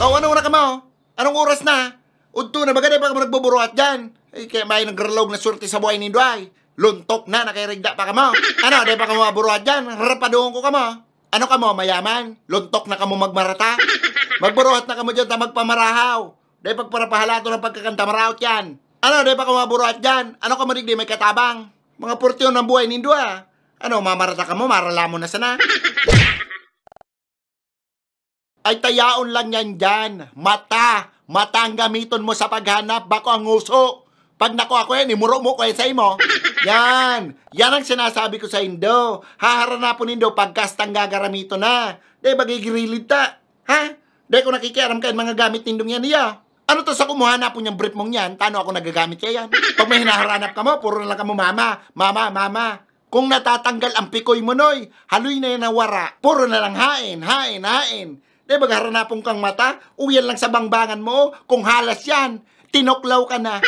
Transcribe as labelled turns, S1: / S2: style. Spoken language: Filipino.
S1: O, ano na ka mo? Anong oras na? Udto na, bagay pa ka mo nagbuburuat dyan. Ay, kaya may nagralog na surti sa buhay nindo ay. Luntok na, nakirigda pa ka mo. Ano, di pa ka mo maburuat dyan? Rapadoon ko ka mo. Ano ka mo, mayaman? Luntok na ka mo magmarata? Magburuat na ka mo dyan ta magpamarahaw. Di pagparapahalato ng pagkakanta maraot yan. Ano, di pa ka maburuat dyan? Ano ka mo digdi may katabang? Mga portyon ng buhay nindo ah. Ano, mamarata ka mo, marala mo na sana. Ay tayaon lang yan dyan. Mata ang gamiton mo sa paghanap. Bako ang nguso. Pag nakuha ko yan, imuro mo ko yan sa imo. Yan ang sinasabi ko sa Indo. Haharanapon Indo pagkastang gagaramito na. Di bagay-girilid ta. Ha? Di ko nakikiaram kayo mga gamit nindong yan niya. Ano to sa kumuha na po niyang brief mong yan? Tano ako nagagamit kaya yan? Pag may hinaharanap ka mo, puro na lang ka mo mama. Kung natatanggal ang pikoy mo noy, haloy na yan na wara. Puro na lang hain. Di ba haranapong kang mata? Uyan lang sa bangbangan mo. Kung halas yan, tinoklaw ka na.